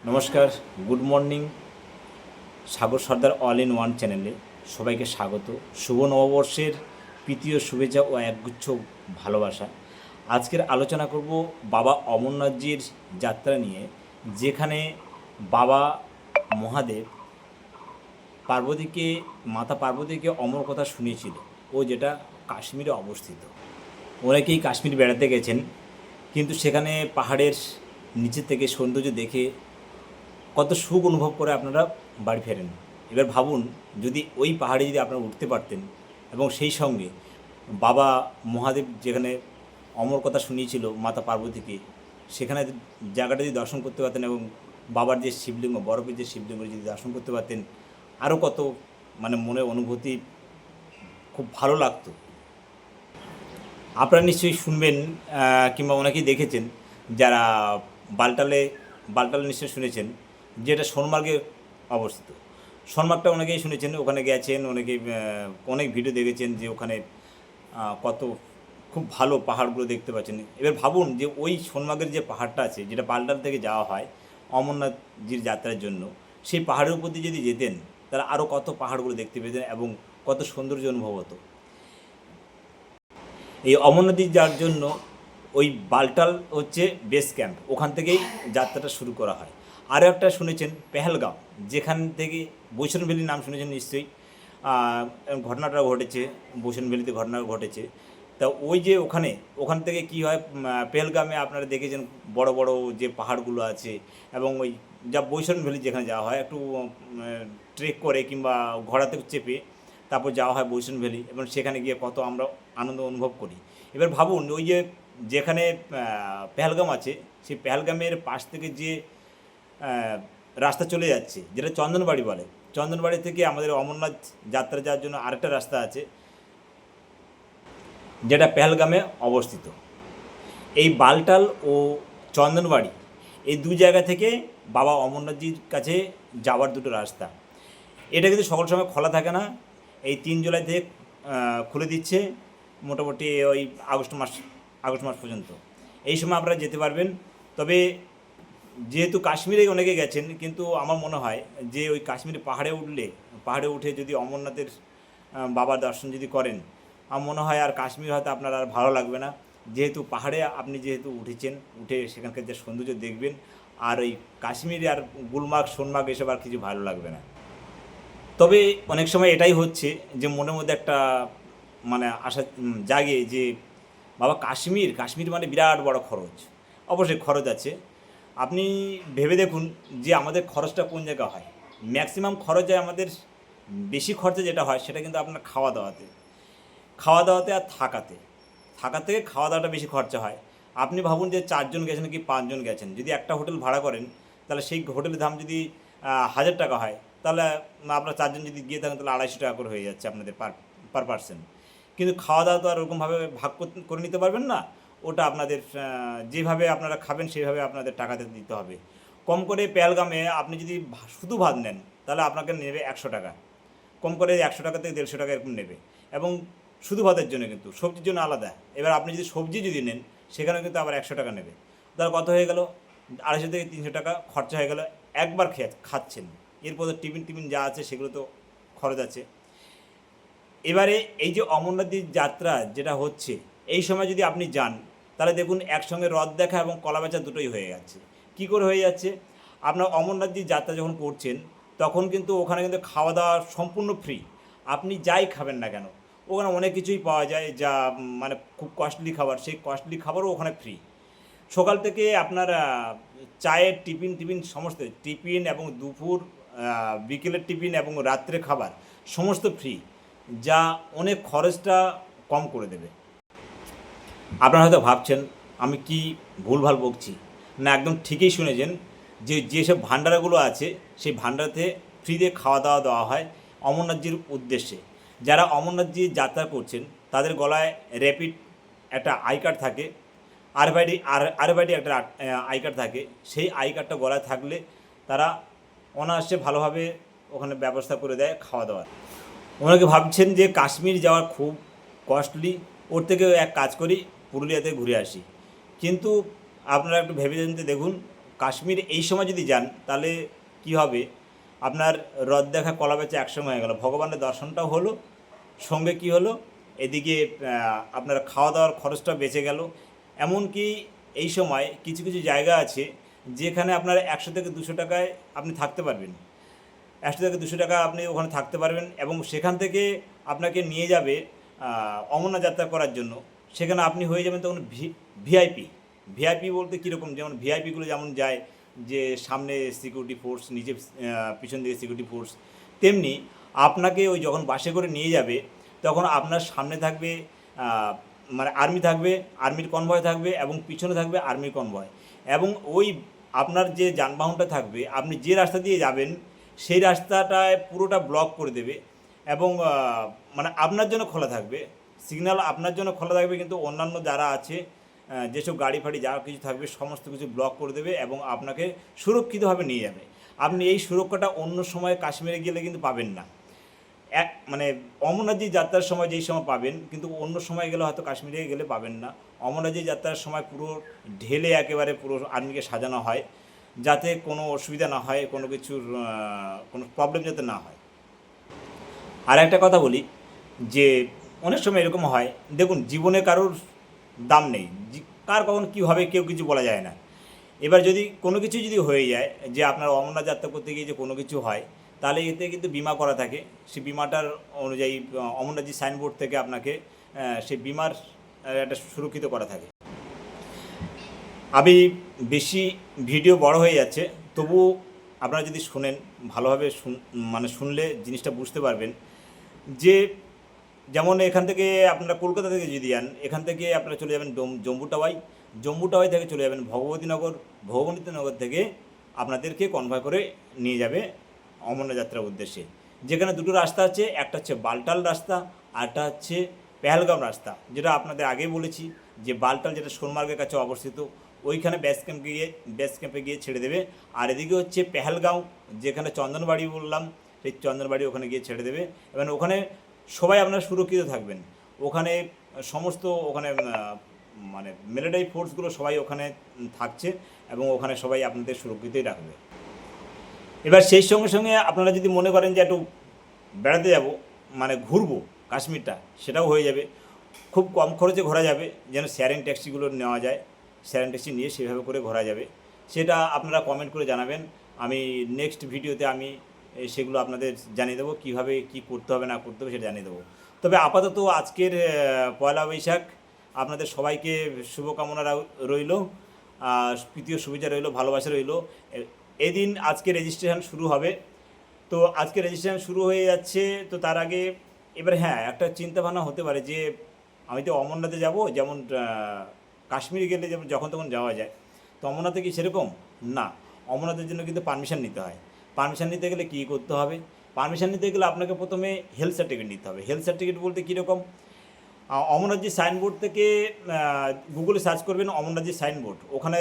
নমস্কার, good morning. Sagar Sardar all in one চ্যানেলে সবাইকে স্বাগত। শুভ নববর্ষের প্রীতি ও শুভেচ্ছা ও একগুচ্ছ ভালোবাসা। আজকের আলোচনা করব বাবা অমরনাথজির যাত্রা নিয়ে, যেখানে বাবা মহাদেব পার্বতীকে মাতা পার্বতীকে অমর কথা শুনিয়েছিল, ও যেটা কাশ্মীরে অবস্থিত। অনেকেই কাশ্মীর বেড়াতে গেছেন, কিন্তু সেখানে পাহাড়ের নিচে থেকে সৌন্দর্য দেখে কত সুখ অনুভব করে আপনারা বাড়ি ফেরেন। এবার ভাবুন, যদি ওই পাহাড়ে যদি আপনারা উঠতে পারতেন এবং সেই সঙ্গে বাবা মহাদেব যেখানে অমর কথা শুনিয়েছিল মাতা পার্বতীকে, সেখানে জায়গাটা যদি দর্শন করতে পারতেন এবং বাবার যে শিবলিঙ্গ, বরফের যে শিবলিঙ্গ যদি দর্শন করতে পারতেন, আরও কত মনে অনুভূতি খুব ভালো লাগতো। আপনারা নিশ্চয়ই শুনবেন কিংবা অনেকেই দেখেছেন, যারা বালটালে বালটাল নিশ্চয়ই শুনেছেন, যেটা সোনমার্গে অবস্থিত। সোনমার্গটা অনেকেই শুনেছেন, ওখানে গেছেন, অনেকেই অনেক ভিডিও দেখেছেন যে ওখানে কত খুব ভালো পাহাড়গুলো দেখতে পাচ্ছেন। এবার ভাবুন যে ওই সোনমার্গের যে পাহাড়টা আছে, যেটা বালটাল থেকে যাওয়া হয় অমরনাথজির যাত্রার জন্য, সেই পাহাড়ের উপর দিয়ে যদি যেতেন, তাহলে আরও কত পাহাড়গুলো দেখতে পেতেন এবং কত সৌন্দর্য অনুভব হতো। এই অমরনাথী যাওয়ার জন্য ওই বালটাল হচ্ছে বেস ক্যাম্প, ওখান থেকেই যাত্রাটা শুরু করা হয়। আরও একটা শুনেছেন পেহেলগাঁও, যেখান থেকে বৈষ্ণব ভ্যালির নাম শুনেছেন নিশ্চয়ই। ঘটনাটা ঘটেছে, বৈষ্ণব ভ্যালিতে ঘটনা ঘটেছে। তা ওই যে ওখান থেকে কি হয়, পেহেলগামে আপনারা দেখেছেন বড় বড় যে পাহাড়গুলো আছে, এবং ওই যা বৈষ্ণব ভ্যালি যেখানে যাওয়া হয়, একটু ট্রেক করে কিংবা ঘোড়াতে চেপে তারপর যাওয়া হয় বৈষ্ণব ভ্যালি, এবং সেখানে গিয়ে কত আমরা আনন্দ অনুভব করি। এবার ভাবুন, ওই যে যেখানে পেহেলগাম আছে, সেই পেহেলগামের পাশ থেকে যে রাস্তা চলে যাচ্ছে, যেটা চন্দনবাড়ি বলে, চন্দনবাড়ি থেকে আমাদের অমরনাথ যাত্রা যাওয়ার জন্য আরেকটা রাস্তা আছে, যেটা পেহেলগামে অবস্থিত। এই বালটাল ও চন্দনবাড়ি, এই দুই জায়গা থেকে বাবা অমরনাথজির কাছে যাওয়ার দুটো রাস্তা। এটা কিন্তু সকল সময় খোলা থাকে না। এই 3 জুলাই থেকে খুলে দিচ্ছে, মোটামুটি ওই আগস্ট মাস পর্যন্ত। এই সময় আপনারা যেতে পারবেন। তবে যেহেতু কাশ্মীরে অনেকে গেছেন, কিন্তু আমার মনে হয় যে ওই কাশ্মীরে পাহাড়ে উঠে যদি অমরনাথের বাবার দর্শন যদি করেন, আমার মনে হয় আর কাশ্মীর হয়তো আপনার আর ভালো লাগবে না। যেহেতু পাহাড়ে আপনি যেহেতু উঠে সেখানকার যে সৌন্দর্য দেখবেন, আর ওই কাশ্মীরে আর গুলমার্গ সোনমার্গ এসব আর কিছু ভালো লাগবে না। তবে অনেক সময় এটাই হচ্ছে যে মনের মধ্যে একটা আশা জাগে যে বাবা কাশ্মীর মানে বিরাট বড় খরচ। অবশ্যই খরচ আছে। আপনি ভেবে দেখুন যে আমাদের খরচটা কোন জায়গায় হয়। ম্যাক্সিমাম খরচ হয় আমাদের, বেশি খরচা যেটা হয় সেটা কিন্তু আপনার খাওয়া দাওয়াতে আর থাকার থেকে খাওয়া দাওয়াটা বেশি খরচা হয়। আপনি ভাবুন যে 4 জন গেছেন কি 5 জন গেছেন, যদি একটা হোটেল ভাড়া করেন, তাহলে সেই হোটেলের দাম যদি 1000 টাকা হয়, তাহলে আপনার 4 জন যদি গিয়ে থাকেন, তাহলে 250 টাকা করে হয়ে যাচ্ছে আপনাদের পার পার্সন। কিন্তু খাওয়া দাওয়া তো আর ওরকমভাবে ভাগ করে নিতে পারবেন না। ওটা আপনাদের যেভাবে আপনারা খাবেন সেইভাবে আপনাদের টাকাতে দিতে হবে। কম করে পেহেলগামে আপনি যদি শুধু ভাত নেন, তাহলে আপনাকে নেবে 100 টাকা। কম করে 100 টাকা থেকে 150 টাকা এরকম নেবে, এবং শুধু ভাতের জন্য, কিন্তু সবজির জন্য আলাদা। এবার আপনি যদি সবজি যদি নেন, সেখানে কিন্তু আবার 100 টাকা নেবে। তাহলে কত হয়ে গেল? 250 থেকে 300 টাকা খরচা হয়ে গেল একবার খাচ্ছেন। এরপর টিফিন যা আছে সেগুলো তো খরচ আছে। এবারে এই যে অমরনাথের যাত্রা যেটা হচ্ছে, এই সময় যদি আপনি যান, তাহলে দেখুন একসঙ্গে রথ দেখা এবং কলা বেচা দুটোই হয়ে যাচ্ছে। কী করে হয়ে যাচ্ছে? আপনার অমরনাথজির যাত্রা যখন করছেন, তখন কিন্তু ওখানে কিন্তু খাওয়া দাওয়া সম্পূর্ণ ফ্রি। আপনি যাই খাবেন না কেন, ওখানে অনেক কিছুই পাওয়া যায় যা খুব কস্টলি খাবার, সেই কস্টলি খাবারও ওখানে ফ্রি। সকাল থেকে আপনার চায়ের টিফিন সমস্ত টিফিন, এবং দুপুর বিকেলের টিফিন এবং রাত্রে খাবার সমস্ত ফ্রি, যা অনেক খরচটা কম করে দেবে। আপনারা হয়তো ভাবছেন আমি কি ভুলভাল বকছি। না, একদম ঠিকই শুনেছেন যে যেসব ভান্ডারাগুলো আছে, সেই ভান্ডারাতে ফ্রিতে খাওয়া দাওয়া দেওয়া হয় অমরনাথজির উদ্দেশ্যে। যারা অমরনাথজি যাত্রা করছেন, তাদের গলায় র্যাপিড একটা আই কার্ড থাকে, আরএফআইডি একটা আই কার্ড থাকে। সেই আই কার্ডটা গলায় থাকলে তারা অনায়াসে ভালোভাবে ওখানে ব্যবস্থা করে দেয় খাওয়া দাওয়ার। ওনাকে ভাবছেন যে কাশ্মীর যাওয়া খুব কস্টলি, ওর থেকেও এক কাজ করি পুরুলিয়াতে ঘুরে আসি। কিন্তু আপনারা একটু ভেবে চিন্তে দেখুন, কাশ্মীর এই সময় যদি যান তাহলে কি হবে, আপনার রথ দেখা কলা বেচা একসঙ্গে হয়ে গেল, ভগবানের দর্শনটাও হলো, সঙ্গে কি হলো, এদিকে আপনার খাওয়া দাওয়ার খরচটা বেঁচে গেল। এমনকি এই সময় কিছু কিছু জায়গা আছে যেখানে আপনার 100 থেকে 200 টাকায় আপনি থাকতে পারবেন, 100 থেকে 200 টাকা আপনি ওখানে থাকতে পারবেন, এবং সেখান থেকে আপনাকে নিয়ে যাবে অমরনাথ যাত্রা করার জন্য। সেখানে আপনি হয়ে যাবেন তখন ভিআইপি। ভিআইপি বলতে কীরকম, যেমন ভিআইপিগুলো যেমন যায় যে সামনে সিকিউরিটি ফোর্স, নিচে পিছন দিকে সিকিউরিটি ফোর্স, তেমনি আপনাকে ওই যখন বাসে করে নিয়ে যাবে তখন আপনার সামনে থাকবে মানে আর্মি থাকবে, আর্মির কনভয় থাকবে, এবং পিছনে থাকবে আর্মির কনভয়, এবং ওই আপনার যে যানবাহনটা থাকবে আপনি যে রাস্তা দিয়ে যাবেন সেই রাস্তাটায় পুরোটা ব্লক করে দেবে, এবং মানে আপনার জন্য খোলা থাকবে, সিগন্যাল আপনার জন্য খোলা থাকবে, কিন্তু অন্যান্য যারা আছে যেসব গাড়ি ফাড়ি যা কিছু থাকবে সমস্ত কিছু ব্লক করে দেবে এবং আপনাকে সুরক্ষিতভাবে নিয়ে যাবে। আপনি এই সুরক্ষাটা অন্য সময় কাশ্মীরে গেলে কিন্তু পাবেন না। মানে অমরনাথজি যাত্রার সময় যেই সময় পাবেন, কিন্তু অন্য সময় গেলে হয়তো কাশ্মীরে গেলে পাবেন না। অমরনাথজি যাত্রার সময় পুরো ঢেলে একেবারে পুরো আর্মিকে সাজানো হয়, যাতে কোনো অসুবিধা না হয়, কোনো কিছুর কোনো প্রবলেম যাতে না হয়। আর একটা কথা বলি যে অনেক সময় এরকম হয়, দেখুন জীবনে কারোর দাম নেই, কার কখন কী হবে কেউ কিছু বলা যায় না। এবার যদি কোনো কিছু যদি হয়ে যায়, যে আপনার অমরনাথ যাত্রা করতে গিয়ে যে কোনো কিছু হয়, তাহলে এতে কিন্তু বিমা করা থাকে, সেই বিমাটার অনুযায়ী অমরনাথজি সাইনবোর্ড থেকে আপনাকে সেই বিমার একটা সুরক্ষিত করা থাকে। আমি বেশি ভিডিও বড় হয়ে যাচ্ছে, তবু আপনারা যদি শুনেন ভালোভাবে মানে শুনলে জিনিসটা বুঝতে পারবেন যে যেমন এখান থেকে আপনারা কলকাতা থেকে যদি যান, এখান থেকে আপনারা চলে যাবেন জম্বু টাওয়াই, জম্বু টাওয়াই থেকে চলে যাবেন ভগবতীনগর, ভগবতীনগর থেকে আপনাদেরকে কনভয় করে নিয়ে যাবে অমরনাথ যাত্রার উদ্দেশ্যে। যেখানে দুটো রাস্তা আছে, একটা হচ্ছে বালটাল রাস্তা, আরটা হচ্ছে পেহেলগাঁও রাস্তা। যেটা আপনাদের আগেই বলেছি যে বালটাল যেটা সোনমার্গের কাছে অবস্থিত, ওইখানে বেস ক্যাম্পে গিয়ে ছেড়ে দেবে। আর এদিকে হচ্ছে পেহেলগাঁও, যেখানে চন্দনবাড়ি বললাম, সেই চন্দনবাড়ি ওখানে গিয়ে ছেড়ে দেবে, এবং ওখানে সবাই আপনারা সুরক্ষিত থাকবেন। ওখানে সমস্ত ওখানে মানে মিলিটারি ফোর্সগুলো সবাই ওখানে থাকছে, এবং ওখানে সবাই আপনাদের সুরক্ষিতই রাখবে। এবার সেই সঙ্গে সঙ্গে আপনারা যদি মনে করেন যে একটু বেড়াতে যাব, মানে ঘুরবো কাশ্মীরটা, সেটাও হয়ে যাবে। খুব কম খরচে ঘোরা যাবে, যেন শেয়ারিং ট্যাক্সিগুলো নেওয়া যায়, শেয়ারিং ট্যাক্সি নিয়ে সেভাবে করে ঘোরা যাবে। সেটা আপনারা কমেন্ট করে জানাবেন, আমি নেক্সট ভিডিওতে আমি সেগুলো আপনাদের জানিয়ে দেবো, কীভাবে কী করতে হবে না করতে হবে সেটা জানিয়ে দেবো। তবে আপাতত আজকের পয়লা বৈশাখ আপনাদের সবাইকে শুভকামনা রইল, প্রীতীয় শুভেচ্ছা রইল, ভালোবাসা রইল। এদিন আজকে রেজিস্ট্রেশন শুরু হবে, তো আজকে রেজিস্ট্রেশন শুরু হয়ে যাচ্ছে। তো তার আগে এবার হ্যাঁ একটা চিন্তাভাবনা হতে পারে যে আমি তো অমরনাথে যাব, যেমন কাশ্মীর গেলে যেমন যখন তখন যাওয়া যায়, তো অমরনাথে কি সেরকম না। অমরনাথের জন্য কিন্তু পারমিশন নিতে হয়। পারমিশন নিতে গেলে কী করতে হবে, পারমিশন নিতে গেলে আপনাকে প্রথমে হেলথ সার্টিফিকেট নিতে হবে। হেলথ সার্টিফিকেট বলতে কীরকম, অমরনাথজি সাইনবোর্ড থেকে গুগলে সার্চ করবেন অমরনাথজি সাইনবোর্ড, ওখানে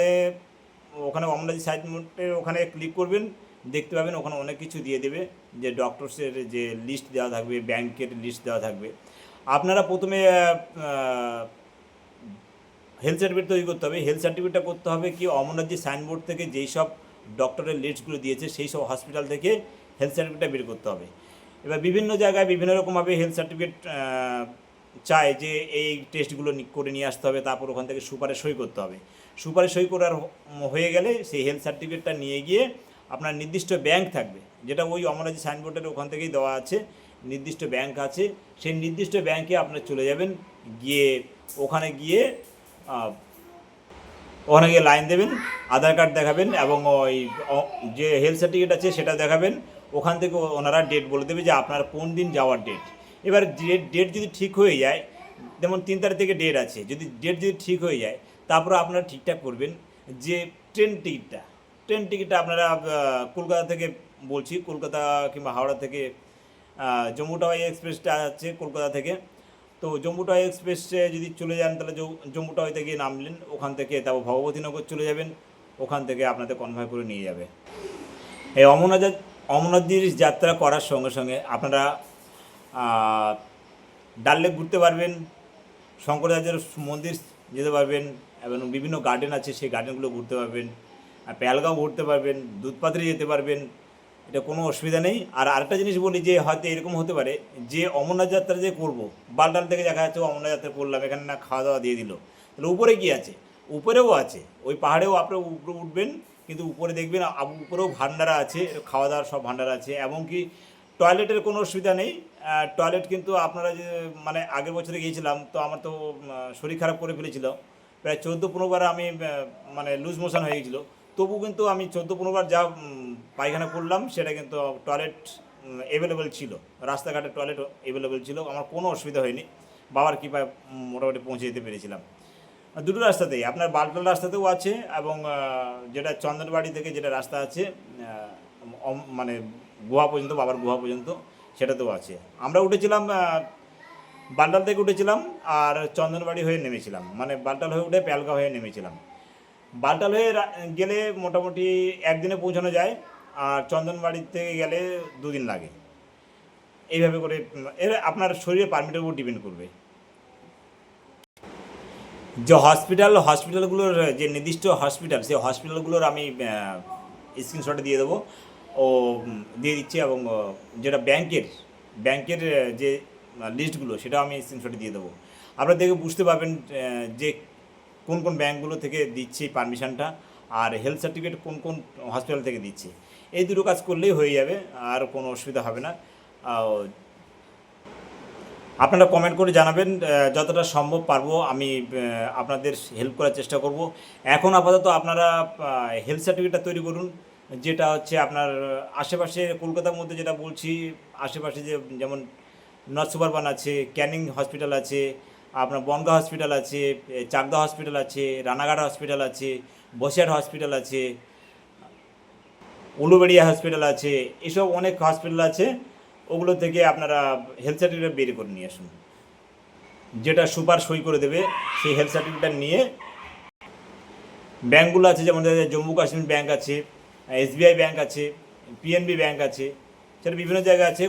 অমরনাথজি সাইনবোর্ডের ওখানে ক্লিক করবেন, দেখতে পাবেন ওখানে অনেক কিছু দিয়ে দেবে, যে ডক্টরসের যে লিস্ট দেওয়া থাকবে, ব্যাংকের লিস্ট দেওয়া থাকবে। আপনারা প্রথমে হেলথ সার্টিফিকেট তৈরি করতে হবে। হেলথ সার্টিফিকেটটা করতে হবে কি, অমরনাথজি সাইনবোর্ড থেকে যেই সব ডক্টরের লিস্টগুলো দিয়েছে সেই সব হসপিটাল থেকে হেলথ সার্টিফিকেটটা বের করতে হবে। এবার বিভিন্ন জায়গায় বিভিন্ন রকমভাবে হেলথ সার্টিফিকেট চায় যে এই টেস্টগুলো করে নিয়ে আসতে হবে, তারপর ওখান থেকে সুপারে সই করতে হবে। সুপারে সই করার হয়ে গেলে সেই হেলথ সার্টিফিকেটটা নিয়ে গিয়ে আপনার নির্দিষ্ট ব্যাংক থাকবে, যেটা ওই অমরনাথজি সাইনবোর্ডের ওখান থেকেই দেওয়া আছে, নির্দিষ্ট ব্যাংক আছে, সেই নির্দিষ্ট ব্যাংকে আপনার চলে যাবেন, গিয়ে ওখানে গিয়ে লাইন দেবেন, আধার কার্ড দেখাবেন, এবং ওই যে হেলথ সার্টিফিকেট আছে সেটা দেখাবেন। ওখান থেকে ওনারা ডেট বলে দেবে যে আপনার কোন দিন যাওয়ার ডেট। এবার ডেট যদি ঠিক হয়ে যায়, যেমন 3 তারিখ থেকে ডেট আছে, যদি ডেট যদি ঠিক হয়ে যায়, তারপরে আপনারা ঠিকঠাক করবেন যে ট্রেন টিকিটটা আপনারা কলকাতা থেকে বলছি, কলকাতা কিংবা হাওড়া থেকে জম্মু টাওয়াই এক্সপ্রেসটা আছে কলকাতা থেকে, তো জম্মু টাওয়াই এক্সপ্রেসে যদি চলে যান তাহলে জম্মু টাওয়াইতে গিয়ে নামলেন, ওখান থেকে তারপর ভগবতীনগর চলে যাবেন, ওখান থেকে আপনাদের কনভয় করে নিয়ে যাবে। এই অমরনাথজির যাত্রা করার সঙ্গে সঙ্গে আপনারা ডাল লেক ঘুরতে পারবেন, শঙ্করাচার্যের মন্দির যেতে পারবেন, এবং বিভিন্ন গার্ডেন আছে সেই গার্ডেনগুলো ঘুরতে পারবেন। আর পেহেলগাঁও ঘুরতে পারবেন, দুধপাত্রে যেতে পারবেন, এটা কোনো অসুবিধা নেই। আর আরেকটা জিনিস বলি যে হয়তো এরকম হতে পারে যে অমরনাথ যাত্রা যে করবো, বালটাল থেকে দেখা যাচ্ছে অমরনাথ যাত্রা করলাম, এখানে না খাওয়া দাওয়া দিয়ে দিল, তাহলে উপরে কি আছে? উপরেও আছে, ওই পাহাড়েও আপনার উপরে উঠবেন, কিন্তু উপরে দেখবেন উপরেও ভান্ডারা আছে, খাওয়া দাওয়ার সব ভান্ডারা আছে, এমনকি টয়লেটের কোনো অসুবিধা নেই। টয়লেট কিন্তু আপনারা যে মানে আগের বছরে গিয়েছিলাম, তো আমার তো শরীর খারাপ করে ফেলেছিল, প্রায় 14-15 বার আমি মানে লুজ মোশন হয়ে গেছিলো, তবু কিন্তু আমি 14-15 বার যা পায়খানা করলাম সেটা কিন্তু টয়লেট অ্যাভেলেবেল ছিল, রাস্তাঘাটে টয়লেট অ্যাভেলেবেল ছিল, আমার কোনো অসুবিধা হয়নি, বাবার কৃপায় মোটামুটি পৌঁছে যেতে পেরেছিলাম। দুটো রাস্তাতেই, আপনার বালটাল রাস্তাতেও আছে এবং যেটা চন্দনবাড়ি থেকে যেটা রাস্তা আছে মানে গুহা পর্যন্ত, বাবার গুহা পর্যন্ত, সেটাতেও আছে। আমরা উঠেছিলাম বালটাল থেকে উঠেছিলাম আর চন্দনবাড়ি হয়ে নেমেছিলাম, মানে বালটাল হয়ে উঠে পেহেলগাঁও হয়ে নেমেছিলাম। বালটাল হয়ে গেলে মোটামুটি একদিনে পৌঁছানো যায়, আর চন্দনবাড়ি থেকে গেলে 2 দিন লাগে। এইভাবে করে এর আপনার শরীরের পারমিটের উপর ডিপেন্ড করবে। যে হসপিটালগুলোর যে নির্দিষ্ট হসপিটাল, সেই হসপিটালগুলোর আমি স্ক্রিনশটে দিয়ে দেবো, ও দিয়ে দিচ্ছি, এবং যেটা ব্যাংকের যে লিস্টগুলো সেটাও আমি স্ক্রিনশটে দিয়ে দেবো। আপনারা দেখে বুঝতে পারবেন যে কোন কোন ব্যাংকগুলো থেকে দিচ্ছে পারমিশনটা, আর হেলথ সার্টিফিকেট কোন কোন হসপিটাল থেকে দিচ্ছে। এই দুটো কাজ করলেই হয়ে যাবে, আর কোনো অসুবিধা হবে না। আপনারা কমেন্ট করে জানাবেন, যতটা সম্ভব পারবো আমি আপনাদের হেল্প করার চেষ্টা করব। এখন আপাতত আপনারা হেলথ সার্টিফিকেটটা তৈরি করুন, যেটা হচ্ছে আপনার আশেপাশে কলকাতার মধ্যে, যেটা বলছি আশেপাশে যেমন নর্থ সুপারবান আছে, ক্যানিং হসপিটাল আছে, আপনার বনগাঁ হসপিটাল আছে, চাকদা হসপিটাল আছে, রানাঘাট হসপিটাল আছে, বসিরহাট হসপিটাল আছে, উলুবেড়িয়া হসপিটাল আছে, এসব অনেক হসপিটাল আছে। ওগুলো থেকে আপনারা হেলথ সার্টিফিকেট বের করে নিয়ে আসুন, যেটা সুপার সই করে দেবে। সেই হেলথ সার্টিফিকেট নিয়ে ব্যাঙ্কগুলো আছে, যেমন জম্মু কাশ্মীর ব্যাঙ্ক আছে, SBI ব্যাঙ্ক আছে, PNB ব্যাঙ্ক আছে, সেটা বিভিন্ন জায়গায় আছে।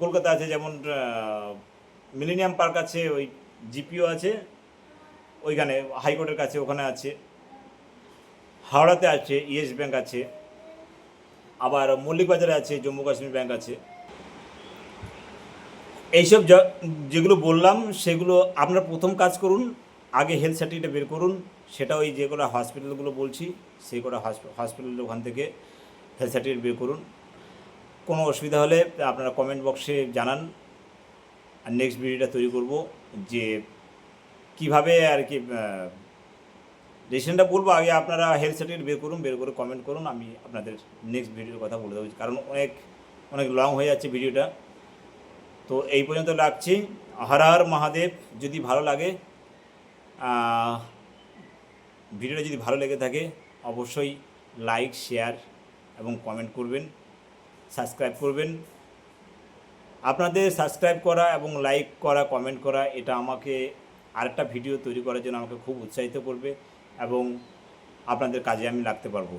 কলকাতা আছে যেমন মিলেনিয়াম পার্ক আছে, ওই GPO আছে ওইখানে, হাইকোর্টের কাছে ওখানে আছে। হাওড়াতে আছে ইয়েস ব্যাঙ্ক আছে, আবার মল্লিক বাজারে আছে জম্মু কাশ্মীর ব্যাঙ্ক আছে। এইসব যেগুলো বললাম সেগুলো আপনারা প্রথম কাজ করুন, আগে হেলথ সার্টিফিকেট বের করুন, সেটা ওই যেগুলো হসপিটালগুলো বলছি সেই কটা হসপিটালের ওখান থেকে হেলথ সার্টিফিকেট বের করুন। কোনো অসুবিধা হলে আপনারা কমেন্ট বক্সে জানান, আর নেক্সট ভিডিওটা তৈরি করব যে কীভাবে আর কি রেশনটা বলবো। আগে আপনারা হেলথ সার্টিফিকেট বের করে কমেন্ট করুন, আমি আপনাদের নেক্সট ভিডিওর কথা বলে দেবো, কারণ অনেক লং হয়ে যাচ্ছে ভিডিওটা। তো এই পর্যন্ত রাখছি। হর হর মহাদেব। যদি ভালো লাগে, ভিডিওটা যদি ভালো লেগে থাকে অবশ্যই লাইক, শেয়ার এবং কমেন্ট করবেন, সাবস্ক্রাইব করবেন। আপনাদের সাবস্ক্রাইব করা এবং লাইক করা, কমেন্ট করা, এটা আমাকে আরেকটা ভিডিও তৈরি করার জন্য আমাকে খুব উৎসাহিত করবে এবং আপনাদের কাজে আমি লাগতে পারবো।